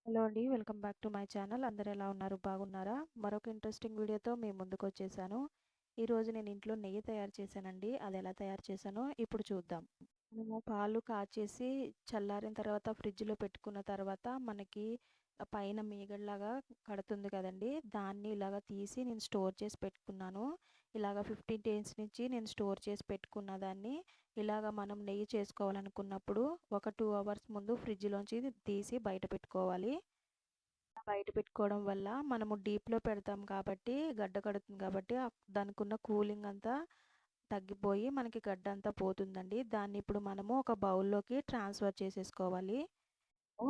Hello అండి. Welcome back to my channel. అందరూ ఎలా ఉన్నారు? బాగున్నారా? మరొక ఇంట్రెస్టింగ్ వీడియోతో మీ ముందుకొచ్చేసాను. ఈరోజు నేను ఇంట్లో నెయ్యి తయారు చేశానండి. అది ఎలా తయారు చేశానో ఇప్పుడు చూద్దాం. మనము పాలు కాచేసి చల్లారిన తర్వాత ఫ్రిడ్జ్‌లో పెట్టుకున్న తర్వాత మనకి పైన మీగడలాగా కడుతుంది కదండీ! దాన్ని ఇలాగ తీసి నేను స్టోర్ చేసి పెట్టుకున్నాను. ఇలాగ 15 డేస్ నుంచి నేను స్టోర్ చేసి పెట్టుకున్న దాన్ని ఇలాగ మనం నెయ్యి చేసుకోవాలనుకున్నప్పుడు ఒక 2 అవర్స్ ముందు ఫ్రిడ్జ్‌లోంచి తీసి బయట పెట్టుకోవాలి. బయట పెట్టుకోవడం వల్ల మనము డీప్‌లో పెడతాం కాబట్టి గడ్డ కడుతుంది కాబట్టి దానికున్న కూలింగ్ అంతా తగ్గిపోయి మనకి గడ్డంతా పోతుందండి. దాన్ని ఇప్పుడు మనము ఒక బౌల్‌లోకి ట్రాన్స్‌ఫర్ చేసేసుకోవాలి.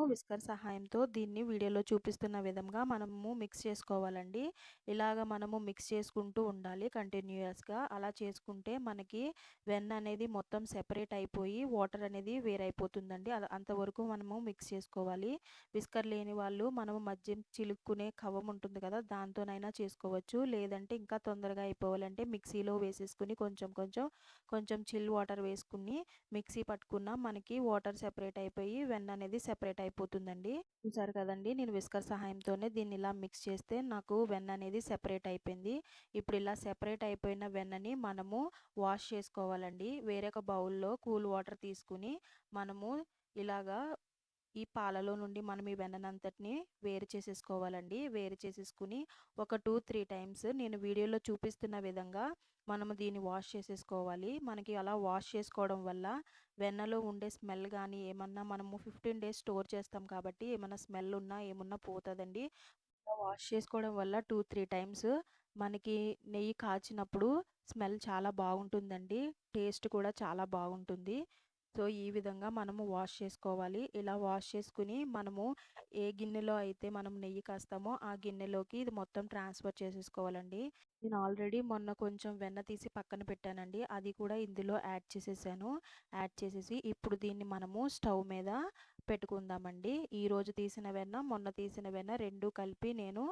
విస్కర్ సహాయంతో దీన్ని వీడియోలో చూపిస్తున్న విధంగా మనము మిక్స్ చేసుకోవాలండి. ఇలాగ మనము మిక్స్ చేసుకుంటూ ఉండాలి కంటిన్యూయస్‌గా. అలా చేసుకుంటే మనకి వెన్న అనేది మొత్తం సెపరేట్ అయిపోయి వాటర్ అనేది వేరైపోతుందండి. అంతవరకు మనము మిక్స్ చేసుకోవాలి. విస్కర్ లేని వాళ్ళు మనము మధ్య చిలుక్కునే కవ్వం ఉంటుంది కదా! దాంతోనైనా చేసుకోవచ్చు. లేదంటే ఇంకా తొందరగా అయిపోవాలంటే మిక్సీలో వేసేసుకొని కొంచెం చిల్ వాటర్ వేసుకుని మిక్సీ పట్టుకున్నా మనకి వాటర్ సెపరేట్ అయిపోయి వెన్న అనేది సెపరేట్ అయిపోతుందండి. చూసారు కదండీ! నేను విస్కర్ సహాయంతోనే దీన్ని ఇలా మిక్స్ చేస్తే నాకు వెన్న అనేది సెపరేట్ అయిపోయింది. ఇప్పుడు ఇలా సెపరేట్ అయిపోయిన వెన్నని మనము వాష్ చేసుకోవాలండి. వేరొక బౌల్‌లో కూల్ వాటర్ తీసుకుని మనము ఇలాగా ఈ పాలలో నుండి మనం ఈ వెన్ననంతటిని వేరు చేసేసుకోవాలండి. వేరు చేసేసుకుని ఒక 2, 3 టైమ్స్ నేను వీడియోలో చూపిస్తున్న విధంగా మనము దీన్ని వాష్ చేసేసుకోవాలి. మనకి అలా వాష్ చేసుకోవడం వల్ల వెన్నలో ఉండే స్మెల్ గానీ ఏమన్నా మనము 15 డేస్ స్టోర్ చేస్తాం కాబట్టి ఏమన్నా స్మెల్ ఉన్నా ఏమున్నా పోతదండి. ఇలా వాష్ చేసుకోవడం వల్ల 2, 3 టైమ్స్ మనకి నెయ్యి కాచినప్పుడు స్మెల్ చాలా బాగుంటుందండి. టేస్ట్ కూడా చాలా బాగుంటుంది. సో, ఈ విధంగా మనము వాష్ చేసుకోవాలి. ఇలా వాష్ చేసుకుని మనము ఏ గిన్నెలో అయితే మనం నెయ్యి కాస్తామో ఆ గిన్నెలోకి ఇది మొత్తం ట్రాన్స్‌ఫర్ చేసేసుకోవాలండి. నేను ఆల్రెడీ మొన్న కొంచెం వెన్న తీసి పక్కన పెట్టానండి. అది కూడా ఇందులో యాడ్ చేసేసాను. యాడ్ చేసేసి ఇప్పుడు దీన్ని మనము స్టవ్ మీద పెట్టుకుందామండి. ఈరోజు తీసిన వెన్న, మొన్న తీసిన వెన్న 2 కలిపి నేను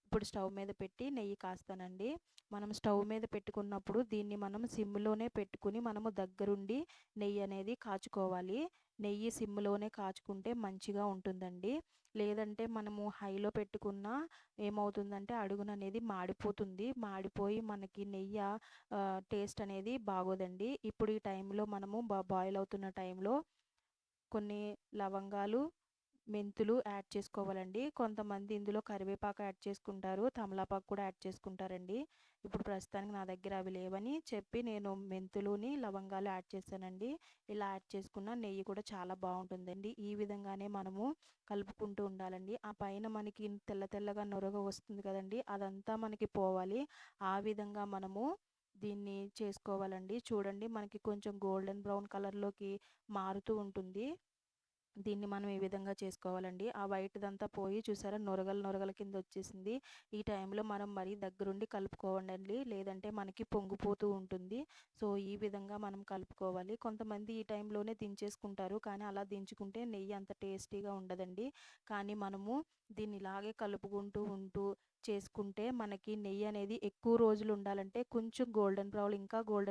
ఇప్పుడు స్టవ్ మీద పెట్టి నెయ్యి కాస్తానండి. మనం స్టవ్ మీద పెట్టుకున్నప్పుడు దీన్ని మనం సిమ్‌లోనే పెట్టుకుని మనము దగ్గరుండి నెయ్యి అనేది కాచుకోవాలి. నెయ్యి సిమ్‌లోనే కాచుకుంటే మంచిగా ఉంటుందండి. లేదంటే మనము హైలో పెట్టుకున్నా ఏమవుతుందంటే అడుగుననేది మాడిపోతుంది. మాడిపోయి మనకి టేస్ట్ అనేది బాగోదండి. ఇప్పుడు ఈ టైంలో మనము బాయిల్ అవుతున్న టైంలో కొన్ని లవంగాలు, మెంతులు యాడ్ చేసుకోవాలండి. కొంతమంది ఇందులో కరివేపాకు యాడ్ చేసుకుంటారు. తమలపాకు కూడా యాడ్ చేసుకుంటారండి. ఇప్పుడు ప్రస్తుతానికి నా దగ్గర అవి లేవని చెప్పి నేను మెంతులుని, లవంగాలు యాడ్ చేశానండి. ఇలా యాడ్ చేసుకున్న నెయ్యి కూడా చాలా బావుంటుందండి. ఈ విధంగానే మనము కలుపుకుంటూ ఉండాలండి. ఆ పైన మనకి తెల్ల తెల్లగా నొరగ వస్తుంది కదండీ! అదంతా మనకి పోవాలి. ఆ విధంగా మనము దీన్ని చేసుకోవాలండి. చూడండి మనకి కొంచెం గోల్డెన్ బ్రౌన్ కలర్‌లోకి మారుతూ ఉంటుంది. దీన్ని మనం ఈ విధంగా చేసుకోవాలండి. ఆ వైట్‌దంతా పోయి చూసారా నొరగలు కింద వచ్చేసింది. ఈ టైంలో మనం మరీ దగ్గరుండి కలుపుకోవండండి. లేదంటే మనకి పొంగిపోతూ ఉంటుంది. సో, ఈ విధంగా మనం కలుపుకోవాలి. కొంతమంది ఈ టైంలోనే దించేసుకుంటారు. కానీ అలా దించుకుంటే నెయ్యి అంత టేస్టీగా ఉండదండి. కానీ మనము దీన్ని ఇలాగే కలుపుకుంటూ ఉంటూ చేసుకుంటే మనకి నెయ్యి అనేది ఎక్కువ రోజులు ఉండాలంటే కొంచెం గోల్డెన్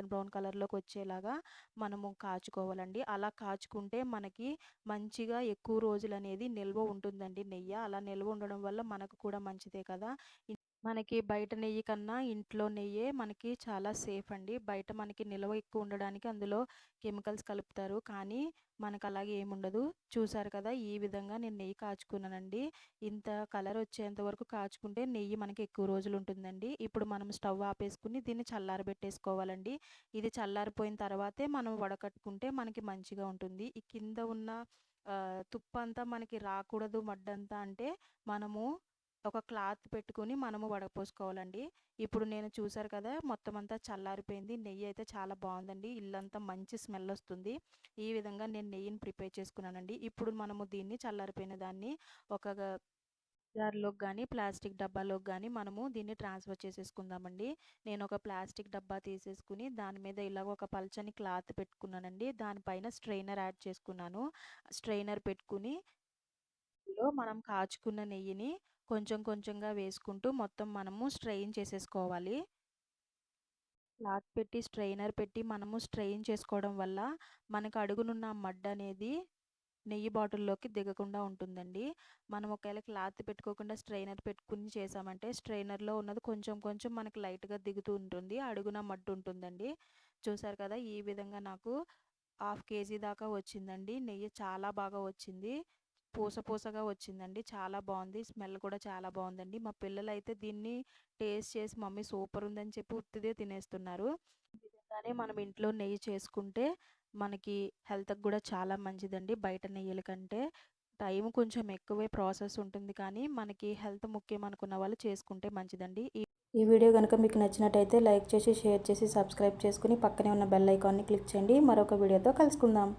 బ్రౌన్ కలర్‌లోకి వచ్చేలాగా మనము కాచుకోవాలండి. అలా కాచుకుంటే మనకి మంచిగా ఎక్కువ రోజులనేది నిల్వ ఉంటుందండి నెయ్య. అలా నిల్వ ఉండడం వల్ల మనకు కూడా మంచిదే కదా! మనకి బయట నెయ్యి కన్నా ఇంట్లో నెయ్యే మనకి చాలా సేఫ్ అండి. బయట మనకి నిల్వ ఎక్కువ ఉండడానికి అందులో కెమికల్స్ కలుపుతారు. కానీ మనకు అలాగే ఏముండదు. చూసారు కదా! ఈ విధంగా నేను నెయ్యి కాచుకున్నానండి. ఇంత కలర్ వచ్చేంత వరకు కాచుకుంటే నెయ్యి మనకి ఎక్కువ రోజులు ఉంటుందండి. ఇప్పుడు మనం స్టవ్ ఆపేసుకొని దీన్ని చల్లారబెట్టేసుకోవాలండి. ఇది చల్లారిపోయిన తర్వాతే మనం వడకట్టుకుంటే మనకి మంచిగా ఉంటుంది. ఈ కింద ఉన్న తుప్పంతా మనకి రాకూడదు మడ్డంతా అంటే మనము ఒక క్లాత్ పెట్టుకొని మనము వడపోసుకోవాలండి. ఇప్పుడు నేను చూసారు కదా! మొత్తం అంతా చల్లారిపోయింది. నెయ్యి అయితే చాలా బావుందండి. ఇల్లంతా మంచి స్మెల్ వస్తుంది. ఈ విధంగా నేను నెయ్యిని ప్రిపేర్ చేసుకున్నానండి. ఇప్పుడు మనము దీన్ని చల్లారిపోయిన దాన్ని ఒక జార్‌లోకి గానీ, ప్లాస్టిక్ డబ్బాలోకి గానీ మనము దీన్ని ట్రాన్స్‌ఫర్ చేసేసుకుందామండి. నేను ఒక ప్లాస్టిక్ డబ్బా తీసేసుకొని దాని మీద ఇలాగ ఒక పల్చని క్లాత్ పెట్టుకున్నానండి. దానిపైన స్ట్రెయినర్ యాడ్ చేసుకున్నాను. స్ట్రెయినర్ పెట్టుకొని ఇందులో మనం కాచుకున్న నెయ్యిని కొంచెంగా వేసుకుంటూ మొత్తం మనము స్ట్రెయిన్ చేసేసుకోవాలి. క్లాత్ పెట్టి స్ట్రెయినర్ పెట్టి మనము స్ట్రెయిన్ చేసుకోవడం వల్ల మనకు అడుగునున్న మడ్డ అనేది నెయ్యి బాటిల్లోకి దిగకుండా ఉంటుందండి. మనం ఒకవేళ క్లాత్ పెట్టుకోకుండా స్ట్రైనర్ పెట్టుకుని చేసామంటే స్ట్రైనర్లో ఉన్నది కొంచెం కొంచెం మనకి లైట్గా దిగుతూ ఉంటుంది, అడుగున మడ్డు ఉంటుందండి. చూసారు కదా, ఈ విధంగా నాకు 1/2 కేజీ దాకా వచ్చిందండి. నెయ్యి చాలా బాగా వచ్చింది, పూస పూసగా వచ్చిందండి, చాలా బాగుంది. స్మెల్ కూడా చాలా బాగుందండి. మా పిల్లలైతే దీన్ని టేస్ట్ చేసి మమ్మీ సూపర్ ఉందని చెప్పి ఉత్తిదే తినేస్తున్నారు. ఈ విధంగానే మనం ఇంట్లో నెయ్యి చేసుకుంటే మనకి హెల్త్కి కూడా చాలా మంచిదండి. బయట నెయ్యిల కంటే టైం కొంచెం ఎక్కువే ప్రాసెస్ ఉంటుంది, కానీ మనకి హెల్త్ ముఖ్యం అనుకున్న వాళ్ళు చేసుకుంటే మంచిదండి. ఈ వీడియో కనుక మీకు నచ్చినట్టయితే లైక్ చేసి, షేర్ చేసి, సబ్స్క్రైబ్ చేసుకుని పక్కనే ఉన్న బెల్ ఐకాన్ని క్లిక్ చేయండి. మరొక వీడియోతో కలుసుకుందాం.